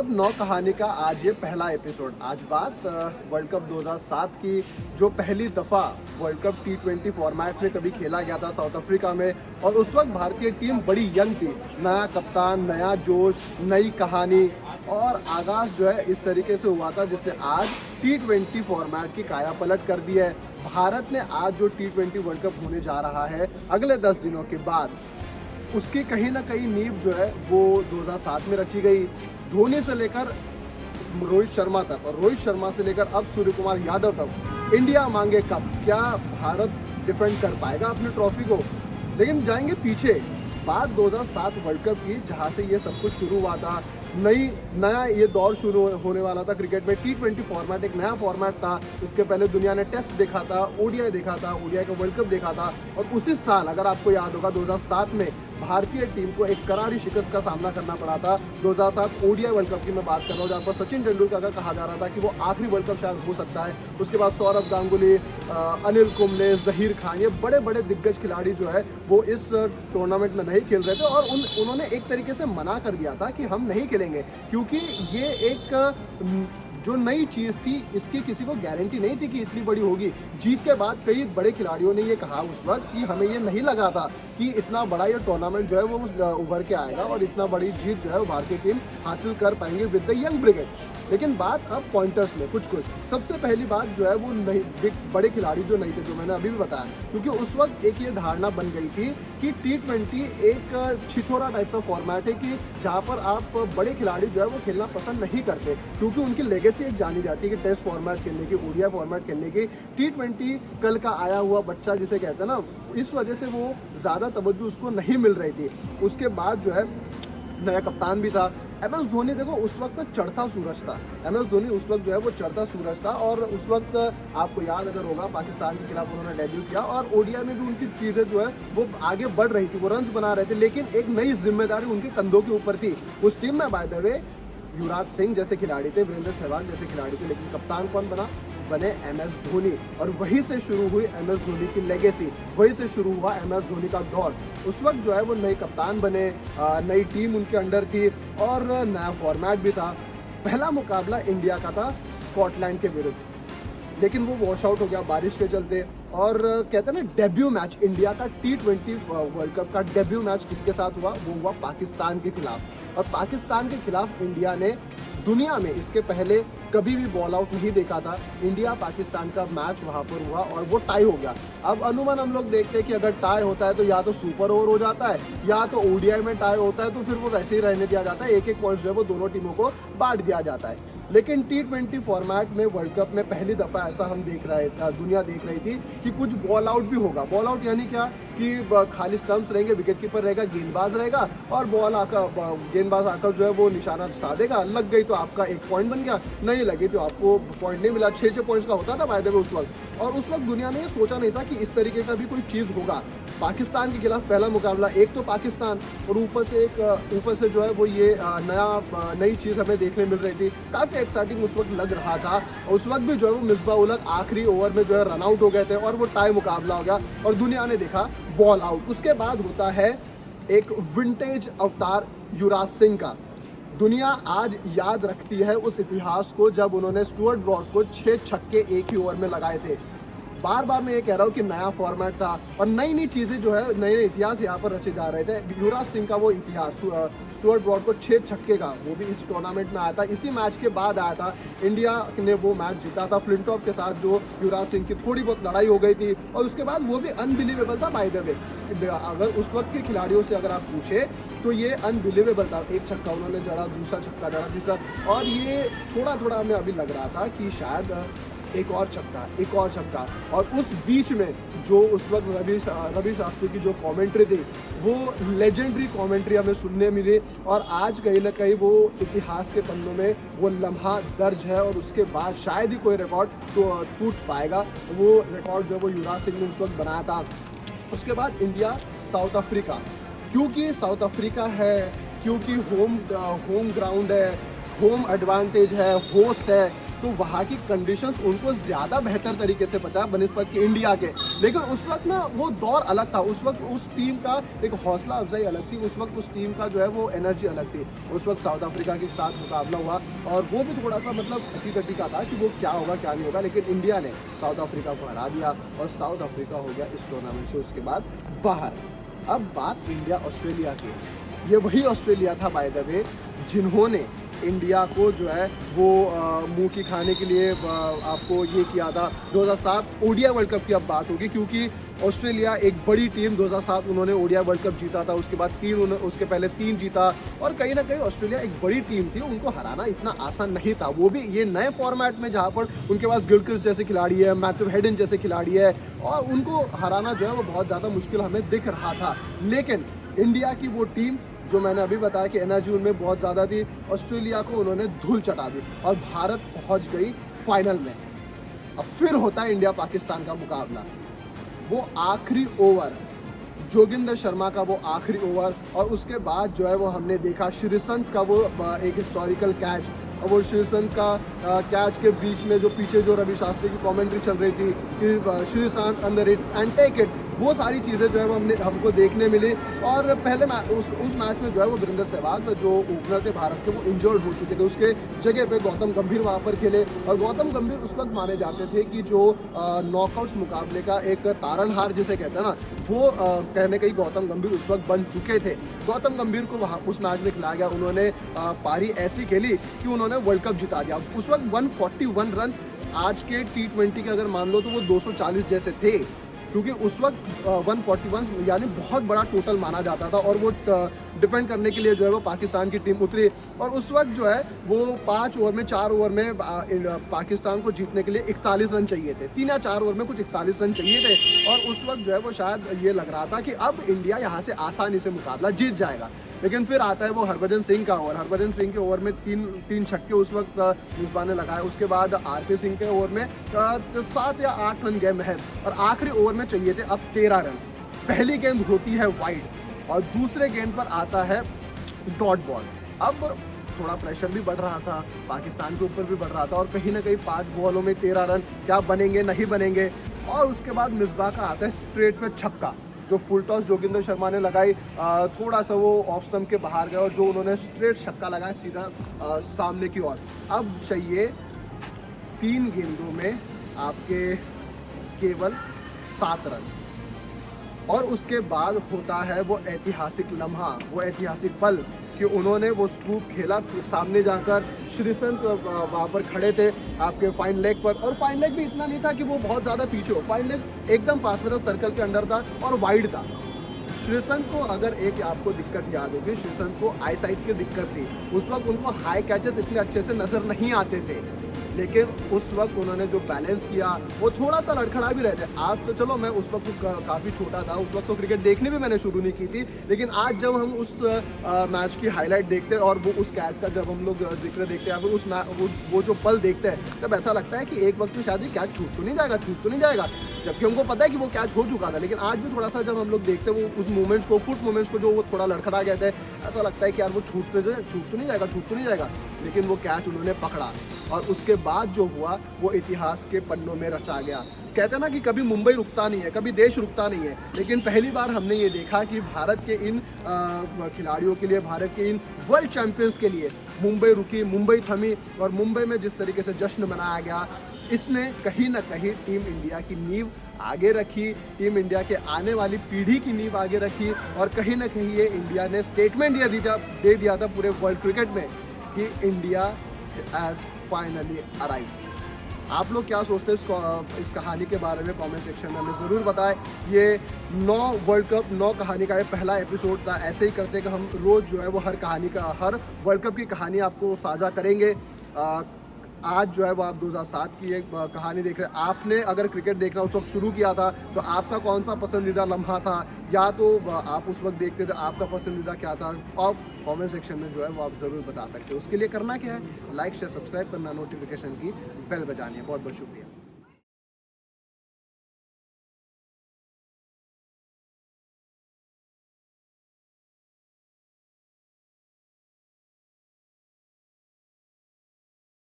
Cup 9 कहानी का आज ये पहला एपिसोड। आज बात वर्ल्ड कप 2007 की, जो पहली दफ़ा वर्ल्ड कप T20 फॉर्मेट में कभी खेला गया था साउथ अफ्रीका में। और उस वक्त भारतीय टीम बड़ी यंग थी, नया कप्तान, नया जोश, नई कहानी और आगाज़ जो है इस तरीके से हुआ था जिसने आज T20 फॉर्मेट की काया पलट कर दी है। भारत ने आज जो T20 वर्ल्ड कप होने जा रहा है अगले 10 दिनों के बाद, उसकी कहीं ना कहीं नींव जो है वो 2007 में रची गई। धोनी से लेकर रोहित शर्मा तक, और रोहित शर्मा से लेकर अब सूर्य कुमार यादव तक, इंडिया मांगे कप। क्या भारत डिफेंड कर पाएगा अपनी ट्रॉफी को? लेकिन जाएंगे पीछे, बात 2007 वर्ल्ड कप की, जहां से ये सब कुछ शुरू हुआ था। नया ये दौर शुरू होने वाला था क्रिकेट में। T20 फॉर्मेट एक नया फॉर्मेट था। इसके पहले दुनिया ने टेस्ट देखा था, ओडीआई देखा था, ओडीआई का वर्ल्ड कप देखा था। और उसी साल, अगर आपको याद होगा, 2007 में भारतीय टीम को एक करारी शिकस्त का सामना करना पड़ा था। 2007 ओडीआई वर्ल्ड कप की मैं बात कर रहा हूँ, जहाँ पर सचिन तेंदुलकर का कहा जा रहा था कि वो आखिरी वर्ल्ड कप शायद हो सकता है। उसके बाद सौरभ गांगुली, अनिल कुंबले, जहीर खान, ये बड़े बड़े दिग्गज खिलाड़ी जो है वो इस टूर्नामेंट में नहीं खेल रहे थे। और उन्होंने एक तरीके से मना कर दिया था कि हम नहीं खेलेंगे, क्योंकि ये एक जो नई चीज़ थी, इसकी किसी को गारंटी नहीं थी कि इतनी बड़ी होगी। जीत के बाद कई बड़े खिलाड़ियों ने ये कहा उस वक्त कि हमें ये नहीं लगा था कि इतना बड़ा ये टूर्नामेंट जो है वो उभर के आएगा और इतना बड़ी जीत जो है वो भारतीय टीम हासिल कर पाएंगे विद द यंग ब्रिगेड। लेकिन बात अब पॉइंटर्स में कुछ सबसे पहली बात जो है वो नहीं, बड़े खिलाड़ी जो नहीं थे, जो मैंने अभी भी बताया, क्योंकि उस वक्त एक ये धारणा बन गई थी कि T20 एक छिछोरा टाइप का फॉर्मेट है कि जहाँ पर आप बड़े खिलाड़ी जो है वो खेलना पसंद नहीं करते, क्योंकि उनकी लेगेसी एक जानी जाती है कि टेस्ट फॉर्मेट खेलने की, ओडीआई फॉर्मेट खेलने की। T20 कल का आया हुआ बच्चा जिसे कहते हैं ना, इस वजह से वो ज़्यादा तवज्जो उसको नहीं मिल रही थी। उसके बाद जो है नया कप्तान भी था। MS धोनी, देखो उस वक्त चढ़ता सूरज था। MS धोनी उस वक्त जो है वो चढ़ता सूरज था। और उस वक्त आपको याद अगर होगा, पाकिस्तान के खिलाफ उन्होंने डेब्यू किया और ओडीआई में भी उनकी चीज़ें जो है वो आगे बढ़ रही थी, वो रन्स बना रहे थे। लेकिन एक नई जिम्मेदारी उनके कंधों के ऊपर थी। उस टीम में by the way Yuvraj Singh जैसे खिलाड़ी थे, वीरेंद्र सहवाग जैसे खिलाड़ी थे, लेकिन कप्तान कौन बने MS धोनी। और वहीं से शुरू हुई MS धोनी की लेगेसी, वहीं से शुरू हुआ MS धोनी का दौर। उस वक्त जो है वो नए कप्तान बने, नई टीम उनके अंडर थी और नया फॉर्मेट भी था। पहला मुकाबला इंडिया का था स्कॉटलैंड के विरुद्ध, लेकिन वो वॉश आउट हो गया बारिश के चलते। और कहते हैं ना, डेब्यू मैच इंडिया का T20 वर्ल्ड कप का डेब्यू मैच किसके साथ हुआ? वो हुआ पाकिस्तान के खिलाफ। और पाकिस्तान के खिलाफ इंडिया ने दुनिया में इसके पहले कभी भी बॉल आउट नहीं देखा था। इंडिया पाकिस्तान का मैच वहां पर हुआ और वो टाई हो गया। अब अनुमान हम लोग देखते हैं कि अगर टाई होता है तो या तो सुपर ओवर हो जाता है, या तो ओडीआई में टाई होता है तो फिर वो वैसे ही रहने दिया जाता है, एक एक पॉइंट जो है वो दोनों टीमों को बांट दिया जाता है। लेकिन T20 फॉर्मेट में वर्ल्ड कप में पहली दफ़ा ऐसा हम दुनिया देख रही थी कि कुछ बॉल आउट भी होगा। बॉल आउट यानी क्या कि खाली स्टंप्स रहेंगे, विकेट कीपर रहेगा, गेंदबाज रहेगा और गेंदबाज आकर जो है वो निशाना साधेगा। लग गई तो आपका एक पॉइंट बन गया, नहीं लगी तो आपको पॉइंट नहीं मिला। 6 पॉइंट्स का होता था बाय द वे उस वक्त। और उस वक्त दुनिया ने ये सोचा नहीं था कि इस तरीके का भी कोई चीज़ होगा। पाकिस्तान के खिलाफ पहला मुकाबला, एक तो पाकिस्तान और ऊपर से जो है वो ये नई चीज़ हमें देखने मिल रही थी। काफ़ी एक्साइटिंग उस वक्त लग रहा था। और उस वक्त भी जो है वो मिसबाह उल हक आखिरी ओवर में जो है रन आउट हो गए थे और वो टाई मुकाबला हो गया और दुनिया ने देखा बॉल आउट। उसके बाद होता है एक विंटेज अवतार युवराज सिंह का। दुनिया आज याद रखती है उस इतिहास को जब उन्होंने स्टुअर्ट ब्रॉड को 6 छक्के एक ही ओवर में लगाए थे। बार बार मैं ये कह रहा हूँ कि नया फॉर्मेट था और नई नई चीज़ें जो है, नए नए इतिहास यहाँ पर रचे जा रहे थे। युवराज सिंह का वो इतिहास, स्टुअर्ट ब्रॉड को 6 छक्के का, वो भी इस टूर्नामेंट में आया था। इसी मैच के बाद आया था। इंडिया ने वो मैच जीता था फ्लिंटॉफ के साथ, जो युवराज सिंह की थोड़ी बहुत लड़ाई हो गई थी और उसके बाद वो भी अनबिलीवेबल था बाय द वे। अगर उस वक्त के खिलाड़ियों से अगर आप पूछे तो ये अनबिलीवेबल था। एक छक्का उन्होंने जड़ा, दूसरा छक्का जड़ा, तीसरा, और ये थोड़ा हमें अभी लग रहा था कि शायद एक और छक्का। और उस बीच में जो उस वक्त रवि शास्त्री की जो कमेंट्री थी, वो लेजेंडरी कमेंट्री हमें सुनने मिली। और आज कहीं ना कहीं वो इतिहास के पन्नों में वो लम्हा दर्ज है और उसके बाद शायद ही कोई रिकॉर्ड तो टूट पाएगा। वो रिकॉर्ड जो वो युवराज सिंह ने उस वक्त बनाया था। उसके बाद इंडिया साउथ अफ्रीका, क्योंकि साउथ अफ्रीका है, क्योंकि होम ग्राउंड है, होम एडवांटेज है, होस्ट है, तो वहाँ की कंडीशंस उनको ज़्यादा बेहतर तरीके से पता है बनिस्बत कि इंडिया के। लेकिन उस वक्त ना वो दौर अलग था, उस वक्त उस टीम का एक हौसला अफजाई अलग थी, उस वक्त उस टीम का जो है वो एनर्जी अलग थी। उस वक्त साउथ अफ्रीका के साथ मुकाबला हुआ और वो भी थोड़ा सा मतलब हकीकती का था कि वो क्या होगा क्या नहीं होगा, लेकिन इंडिया ने साउथ अफ्रीका को हरा दिया और साउथ अफ्रीका हो गया इस टूर्नामेंट से उसके बाद बाहर। अब बात इंडिया ऑस्ट्रेलिया की, ये वही ऑस्ट्रेलिया था बाय द वे जिन्होंने इंडिया को जो है वो मुंह की खाने के लिए आपको ये किया था 2007 ओडीआई वर्ल्ड कप की अब बात होगी, क्योंकि ऑस्ट्रेलिया एक बड़ी टीम 2007 उन्होंने ओडीआई वर्ल्ड कप जीता था, उसके बाद उसके पहले 3 जीता और कहीं ना कहीं ऑस्ट्रेलिया एक बड़ी टीम थी, उनको हराना इतना आसान नहीं था, वो भी ये नए फॉर्मेट में जहाँ पर उनके पास गिलक्रिस्ट जैसे खिलाड़ी है, मैथ्यू हेडन जैसे खिलाड़ी है और उनको हराना जो है वो बहुत ज़्यादा मुश्किल हमें दिख रहा था। लेकिन इंडिया की वो टीम जो मैंने अभी बताया कि एनर्जी उनमें बहुत ज़्यादा थी, ऑस्ट्रेलिया को उन्होंने धूल चटा दी और भारत पहुंच गई फाइनल में। अब फिर होता है इंडिया पाकिस्तान का मुकाबला, वो आखिरी ओवर जोगिंदर शर्मा का वो आखिरी ओवर और उसके बाद जो है वो हमने देखा श्रीसंत का वो एक हिस्टोरिकल कैच और वो श्रीसंत का कैच के बीच में जो पीछे जो रवि शास्त्री की कमेंट्री चल रही थी कि Sreesanth under it and take it, वो सारी चीज़ें जो है वो हमको देखने मिली। और पहले उस मैच में जो है वो वीरेंद्र सहवाग जो ओपनर थे भारत के वो इंजर्ड हो चुके थे, उसके जगह पे गौतम गंभीर वहाँ पर खेले और गौतम गंभीर उस वक्त माने जाते थे कि जो नॉकआउट्स मुकाबले का एक तारणहार जिसे कहते हैं ना, वो कहने कहीं गौतम गंभीर उस वक्त बन चुके थे। गौतम गंभीर को वहाँ उस मैच में खिलाया गया, उन्होंने पारी ऐसी खेली कि उन्होंने वर्ल्ड कप जिता दिया। उस वक्त 141 रन, आज के T20 के अगर मान लो तो वो 240 जैसे थे, क्योंकि उस वक्त 141 यानी बहुत बड़ा टोटल माना जाता था और वो डिफेंड करने के लिए जो है वो पाकिस्तान की टीम उतरी और उस वक्त जो है वो 5 ओवर में 4 ओवर में पाकिस्तान को जीतने के लिए 41 रन चाहिए थे, 3 या 4 ओवर में कुछ 41 रन चाहिए थे और उस वक्त जो है वो शायद ये लग रहा था कि अब इंडिया यहाँ से आसानी से मुकाबला जीत जाएगा। लेकिन फिर आता है वो हरभजन सिंह का ओवर, हरभजन सिंह के ओवर में तीन छक्के उस वक्त मिसबा ने लगाए, उसके बाद आरपी सिंह के ओवर में 7 या 8 रन गए महज और आखिरी ओवर में चाहिए थे अब 13 रन। पहली गेंद होती है वाइड और दूसरे गेंद पर आता है डॉट बॉल। अब थोड़ा प्रेशर भी बढ़ रहा था, पाकिस्तान के ऊपर भी बढ़ रहा था और कहीं ना कहीं 5 बॉलों में 13 रन क्या बनेंगे नहीं बनेंगे। और उसके बाद मिसबा का आता है स्ट्रेट पे छक्का, जो फुल टॉस जोगिंदर शर्मा ने लगाई, थोड़ा सा वो ऑफ स्टंप के बाहर गया और जो उन्होंने स्ट्रेट छक्का लगाया सीधा सामने की ओर। अब चाहिए 3 गेंदों में आपके केवल 7 रन और उसके बाद होता है वो ऐतिहासिक लम्हा, वो ऐतिहासिक पल कि उन्होंने वो स्कूप खेला सामने जाकर। श्रीसंत वहाँ पर खड़े थे आपके फाइन लेग पर और फाइन लेग भी इतना नहीं था कि वो बहुत ज़्यादा पीछे हो, फाइन लेग एकदम पास में था, सर्कल के अंडर था और वाइड था। श्रीसंत को अगर एक आपको दिक्कत याद होगी, श्रीसंत को आई साइड की दिक्कत थी, उस वक्त उनको हाई कैचेस इतने अच्छे से नज़र नहीं आते थे, लेकिन उस वक्त उन्होंने जो बैलेंस किया वो थोड़ा सा लड़खड़ा भी रहते। आज तो चलो मैं उस वक्त काफ़ी छोटा था, उस वक्त तो क्रिकेट देखने भी मैंने शुरू नहीं की थी, लेकिन आज जब हम उस मैच की हाईलाइट देखते हैं और वो उस कैच का जब हम लोग जिक्र देखते हैं, वो जो पल देखते हैं, तब ऐसा लगता है कि एक वक्त में शायद ये कैच छूट तो नहीं जाएगा, जबकि हमको पता है कि वो कैच हो चुका था। लेकिन आज भी थोड़ा सा जब हम लोग देखते हैं वो उस मोमेंट्स को, फुट मोमेंट्स को, जो वो थोड़ा लड़खड़ा गया था, ऐसा लगता है कि यार वो छूट तो नहीं जाएगा, लेकिन वो कैच उन्होंने पकड़ा और उसके बाद जो हुआ वो इतिहास के पन्नों में रचा गया। कहते हैं ना कि कभी मुंबई रुकता नहीं है, कभी देश रुकता नहीं है, लेकिन पहली बार हमने ये देखा कि भारत के इन खिलाड़ियों के लिए, भारत के इन वर्ल्ड चैंपियंस के लिए मुंबई रुकी, मुंबई थमी और मुंबई में जिस तरीके से जश्न मनाया गया, इसने कहीं ना कहीं टीम इंडिया की नींव आगे रखी, टीम इंडिया के आने वाली पीढ़ी की नींव आगे रखी और कहीं ना कहीं ये इंडिया ने स्टेटमेंट दे दिया था पूरे वर्ल्ड क्रिकेट में कि इंडिया हैज़ फाइनली अराइव्ड। आप लोग क्या सोचते हैं इस कहानी के बारे में? कमेंट सेक्शन में हमें ज़रूर बताएं। ये 9 वर्ल्ड कप 9 कहानी का ये पहला एपिसोड था। ऐसे ही करते कि हम रोज़ जो है वो हर वर्ल्ड कप की कहानी आपको साझा करेंगे। आज जो है वो आप 2007 की एक कहानी देख रहे हैं। आपने अगर क्रिकेट देखना उस वक्त शुरू किया था तो आपका कौन सा पसंदीदा लम्हा था, या तो आप उस वक्त देखते थे आपका पसंदीदा क्या था? आप कमेंट सेक्शन में जो है वो आप ज़रूर बता सकते हो। उसके लिए करना क्या है, लाइक शेयर सब्सक्राइब करना, नोटिफिकेशन की बेल बजानी है। बहुत बहुत शुक्रिया।